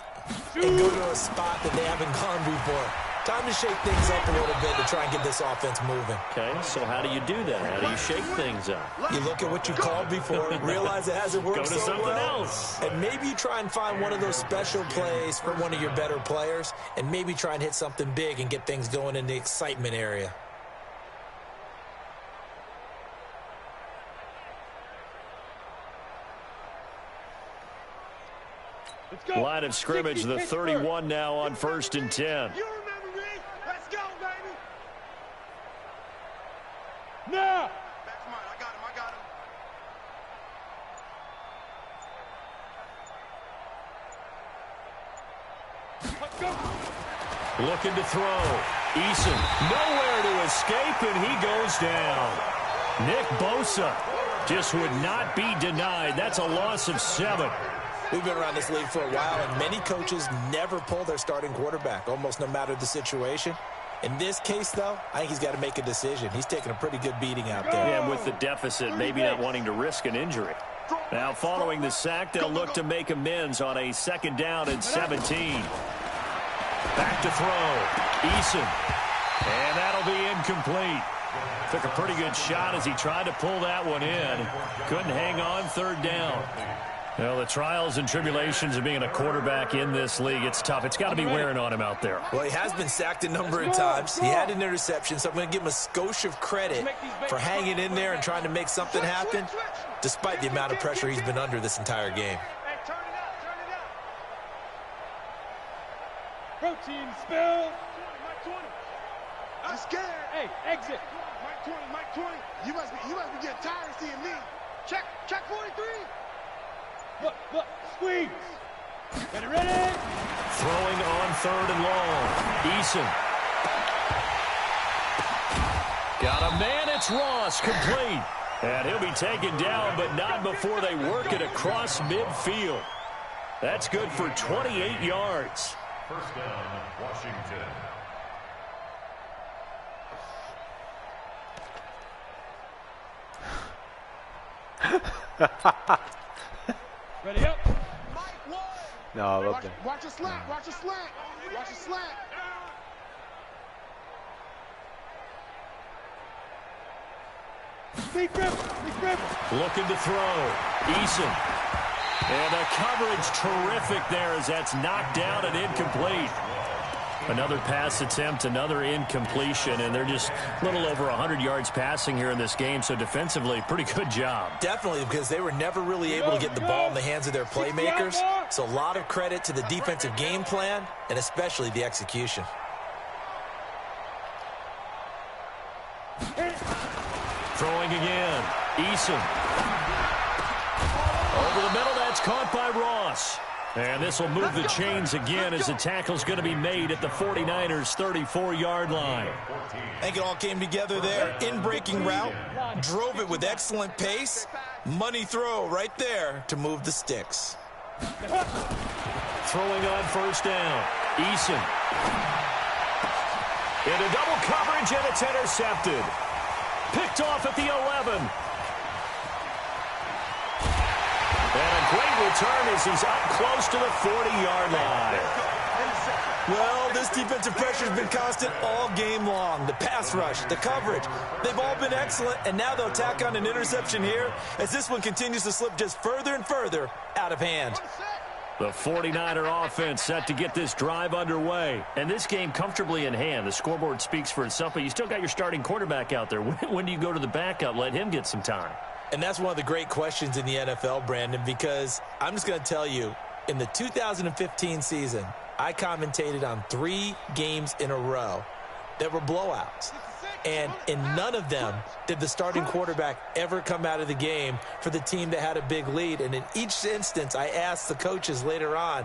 and go to a spot that they haven't gone before. Time to shake things up a little bit to try and get this offense moving. Okay, so how do you do that? How do you shake things up? You look at what you called before, realize it hasn't worked so well. Go to something else. And maybe you try and find one of those special plays for one of your better players, and maybe try and hit something big and get things going in the excitement area. Line of scrimmage, the 31 now on 1st and 10. You remember me? Let's go, baby. Now. That's mine. I got him. Let's go. Looking to throw. Eason nowhere to escape, and he goes down. Nick Bosa just would not be denied. That's a loss of 7. We've been around this league for a while, and many coaches never pull their starting quarterback, almost no matter the situation. In this case, though, I think he's got to make a decision. He's taking a pretty good beating out there. Yeah, with the deficit, maybe not wanting to risk an injury. Now, following the sack, they'll look to make amends on a 2nd down and 17. Back to throw. Eason. And that'll be incomplete. Took a pretty good shot as he tried to pull that one in. Couldn't hang on 3rd down. Well, the trials and tribulations of being a quarterback in this league, it's tough. It's got to be wearing on him out there. Well, he has been sacked a number of times. He had an interception, so I'm going to give him a skosh of credit for hanging in there and trying to make something happen, despite the amount of pressure he's been under this entire game. Hey, turn it out, turn it out. Protein spill. Mike 20. I'm scared. Hey, exit. Mike 20. You must be getting tired of seeing me. Check 43. Look, squeeze. Ready? Throwing on 3rd and long. Eason. Got a man, it's Ross, complete. And he'll be taken down, but not before they work it across midfield. That's good for 28 yards. 1st down, Washington. Ready up. No, vabbè. Watch a slant. Watch a slant. Watch a slant. Looking to throw. Eason. And the coverage terrific there as that's knocked down and incomplete. Another pass attempt, another incompletion, and they're just a little over 100 yards passing here in this game, so defensively, pretty good job. Definitely, because they were never really able to get the ball in the hands of their playmakers, so a lot of credit to the defensive game plan and especially the execution. Throwing again. Eason. Over the middle, that's caught by Ross. And this will move the chains again as the tackle's going to be made at the 49ers' 34-yard line. I think it all came together there. In-breaking route, drove it with excellent pace. Money throw right there to move the sticks. Throwing on first down. Eason. Into double coverage, and it's intercepted. Picked off at the 11. And a great return as he's up close to the 40-yard line. Well, this defensive pressure has been constant all game long. The pass rush, the coverage, they've all been excellent, and now they'll tack on an interception here as this one continues to slip just further and further out of hand. The 49er offense set to get this drive underway. And this game comfortably in hand. The scoreboard speaks for itself, but you still got your starting quarterback out there. When do you go to the backup? Let him get some time. And that's one of the great questions in the NFL, Brandon, because I'm just going to tell you, in the 2015 season, I commentated on 3 games in a row that were blowouts. And in none of them did the starting quarterback ever come out of the game for the team that had a big lead. And in each instance, I asked the coaches later on,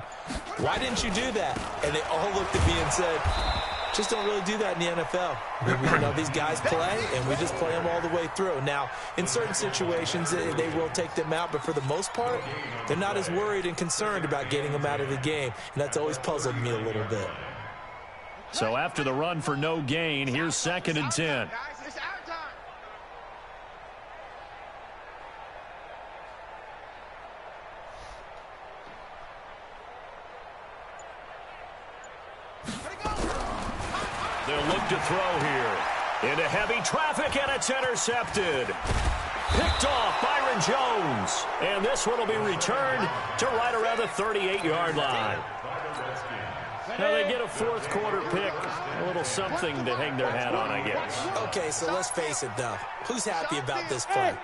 why didn't you do that? And they all looked at me and said, just don't really do that in the NFL. You know, these guys play, and we just play them all the way through. Now, in certain situations, they will take them out, but for the most part, they're not as worried and concerned about getting them out of the game. And that's always puzzled me a little bit. So after the run for no gain, here's 2nd and 10. They'll look to throw here. Into heavy traffic, and it's intercepted. Picked off Byron Jones. And this one will be returned to right around the 38-yard line. Now they get a 4th quarter pick, a little something to hang their hat on, I guess. Okay, so let's face it, though. Who's happy about this play?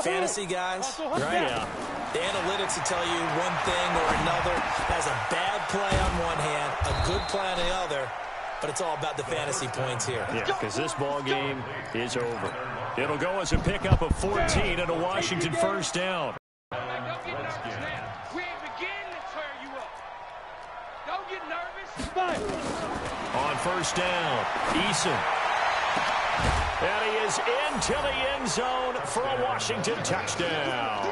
Fantasy guys, right? Yeah. The analytics will tell you one thing or another. Has a bad play on one hand, a good play on the other, but it's all about the fantasy points here. Yeah, because this ball game is over. It'll go as a pickup of 14 and a Washington first down. On first down, Eason. And he is into the end zone for a Washington touchdown.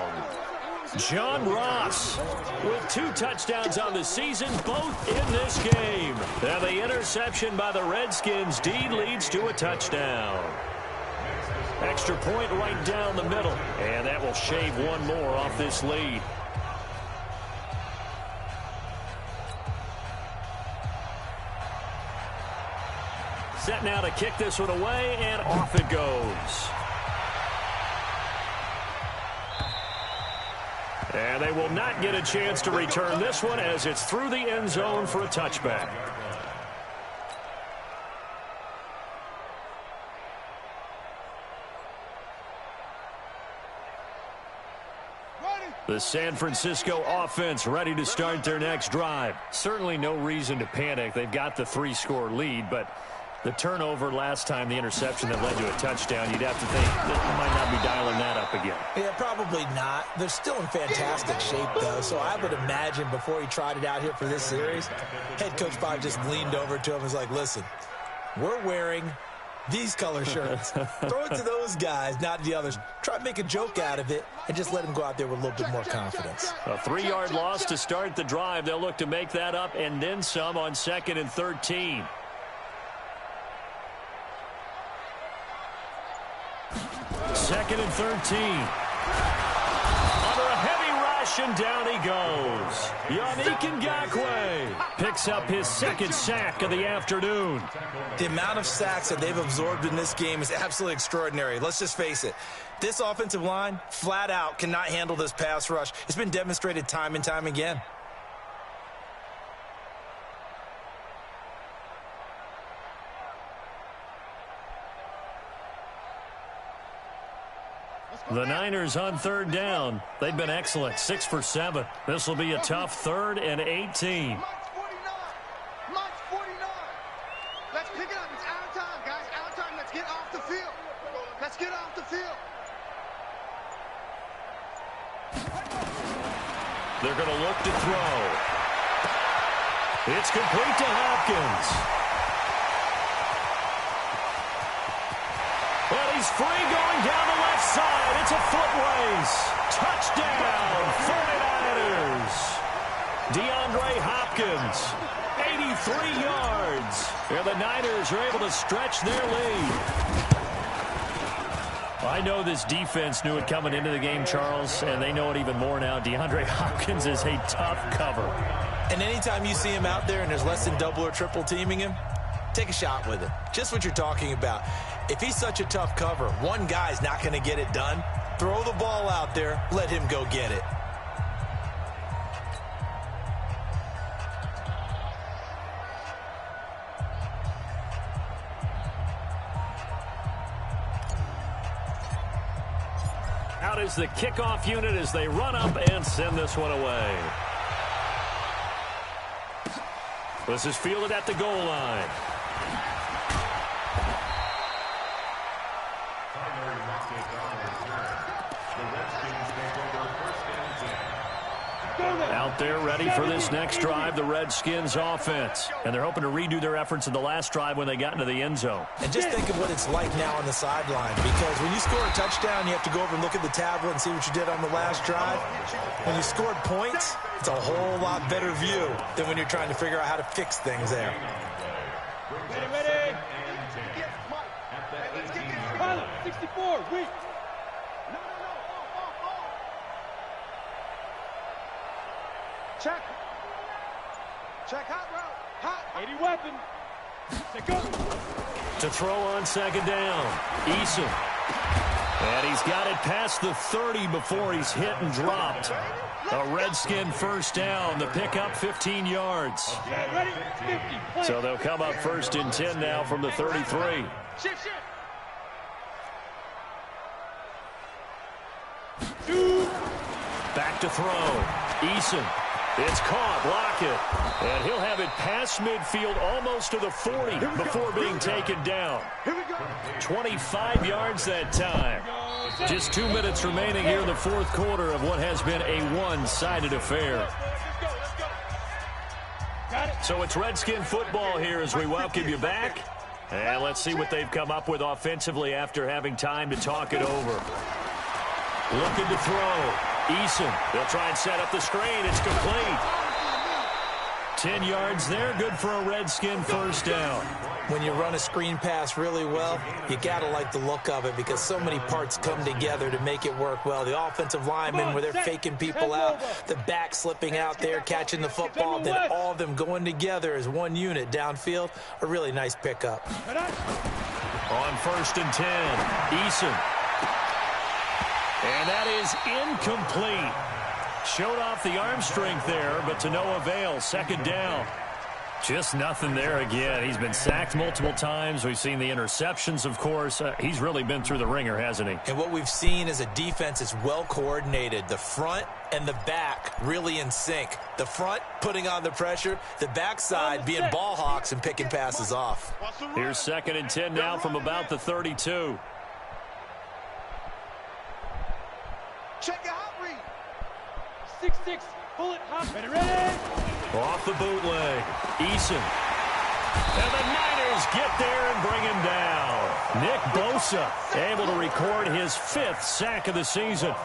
John Ross with 2 touchdowns on the season, both in this game. And the interception by the Redskins indeed leads to a touchdown. Extra point right down the middle. And that will shave one more off this lead. Set now to kick this one away, and off it goes. And they will not get a chance to return this one as it's through the end zone for a touchback. The San Francisco offense ready to start their next drive. Certainly no reason to panic. They've got the 3-score lead, but the turnover last time, the interception that led to a touchdown, you'd have to think that they might not be dialing that up again. Yeah, probably not. They're still in fantastic shape, though, so I would imagine before he tried it out here for this series, head coach probably just leaned over to him and was like, listen, we're wearing these color shirts. Throw it to those guys, not the others. Try to make a joke out of it and just let them go out there with a little bit more confidence. A 3-yard loss to start the drive. They'll look to make that up and then some on 2nd and 13. Second and 13. Under a heavy rush, rush, and down he goes. Yannick Ngakoue picks up his second sack of the afternoon. The amount of sacks that they've absorbed in this game is absolutely extraordinary. Let's just face it. This offensive line, flat out, cannot handle this pass rush. It's been demonstrated time and time again. The Niners on third down. They've been excellent, 6 for 7. This will be a tough 3rd and 18. March 49. Let's pick it up. It's out of time, guys. Out of time. Let's get off the field. Let's get off the field. They're going to look to throw. It's complete to Hopkins. Well, he's free going down the left side. It's a foot race. Touchdown, 49ers. DeAndre Hopkins, 83 yards. And the Niners are able to stretch their lead. I know this defense knew it coming into the game, Charles, and they know it even more now. DeAndre Hopkins is a tough cover. And anytime you see him out there and there's less than double or triple teaming him, take a shot with him. Just what you're talking about. If he's such a tough cover, one guy's not going to get it done. Throw the ball out there. Let him go get it. Out is the kickoff unit as they run up and send this one away. This is fielded at the goal line. Out there ready for this next drive, the Redskins offense. And they're hoping to redo their efforts in the last drive when they got into the end zone. And just think of what it's like now on the sideline, because when you score a touchdown, you have to go over and look at the tablet and see what you did on the last drive. When you scored points, it's a whole lot better view than when you're trying to figure out how to fix things there. Ready. Pilot, 64, weak. Check. Check hot route. Hot. 80 weapon. Take go. To throw on second down, Eason. And he's got it past the 30 before he's hit and dropped. A Redskin first down. The pickup 15 yards. Ready? 50. So they'll come up 1st and 10 now from the 33. Shift. Back to throw. Eason. It's caught. Lockett. And he'll have it past midfield almost to the 40 before being taken down. 25 yards that time. Just 2 minutes remaining here in the 4th quarter of what has been a one-sided affair. So it's Redskin football here as we welcome you back. And let's see what they've come up with offensively after having time to talk it over. Looking to throw. Eason. They'll try and set up the screen. It's complete. 10 yards there. Good for a Redskin first down. When you run a screen pass really well, you got to like the look of it because so many parts come together to make it work well. The offensive linemen where they're faking people out, the back slipping out there, catching the football, then all of them going together as one unit downfield. A really nice pickup. On 1st and 10, Eason. And that is incomplete. Showed off the arm strength there, but to no avail. 2nd down. Just nothing there again. He's been sacked multiple times. We've seen the interceptions, of course. He's really been through the ringer, hasn't he? And what we've seen is a defense that's well coordinated. The front and the back really in sync. The front putting on the pressure. The backside being ball hawks and picking passes off. Here's 2nd and 10 now from about the 32. Check your hot read. 6-6, bullet hop. Ready. Off the bootleg. Eason. And the Niners get there and bring him down. Nick Bosa able to record his 5th sack of the season.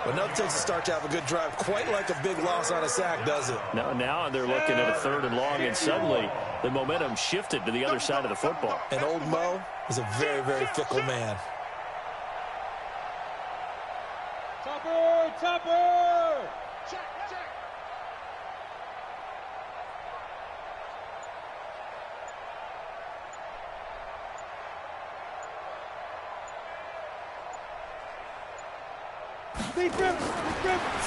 But nothing takes a start to have a good drive quite like a big loss on a sack, does it? Now they're looking at a 3rd and long, and suddenly the momentum shifted to the other side of the football. And old Mo is a very, very fickle man. Topper!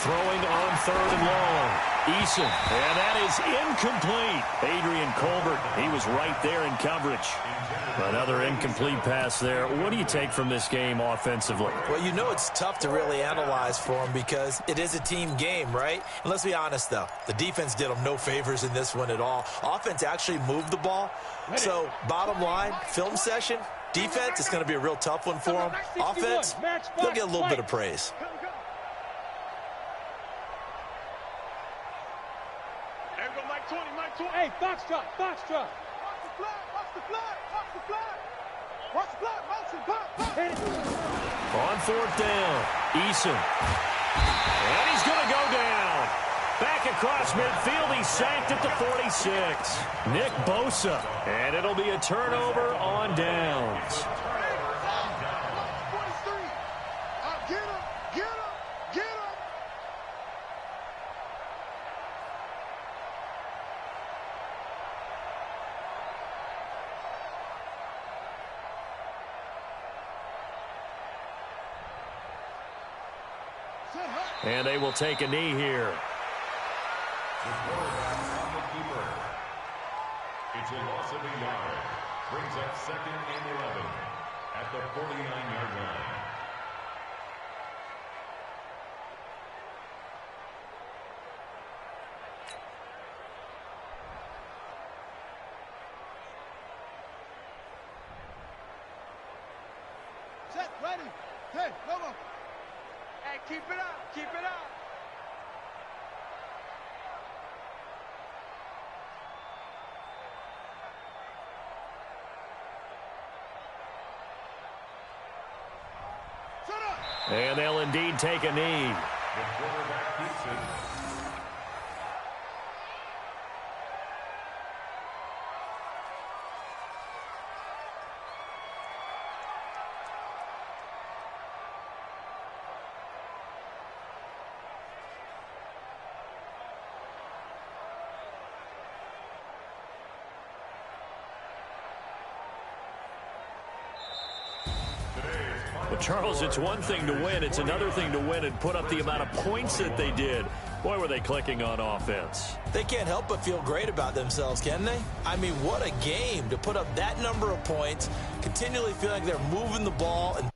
Throwing on 3rd and long. Eason, and that is incomplete. Adrian Colbert, he was right there in coverage. Another incomplete pass there. What do you take from this game offensively? Well, you know it's tough to really analyze for them because it is a team game, right? And let's be honest, though. The defense did them no favors in this one at all. Offense actually moved the ball. So, bottom line, film session, defense is going to be a real tough one for them. Offense, they'll get a little bit of praise. Hey, foxtrot, foxtrot. On 4th down, Eason. And he's going to go down. Back across midfield, he's sacked at the 46. Nick Bosa. And it'll be a turnover on downs. And they will take a knee here. The quarterback on the keeper. It's a loss of a yard. Brings up 2nd and 11 at the 49-yard line. Set, ready. Hey, come on. Hey, keep it up, keep it up. And they'll indeed take a knee. The quarterback keeps it. But, Charles, it's one thing to win. It's another thing to win and put up the amount of points that they did. Boy, were they clicking on offense. They can't help but feel great about themselves, can they? I mean, what a game to put up that number of points, continually feel like they're moving the ball and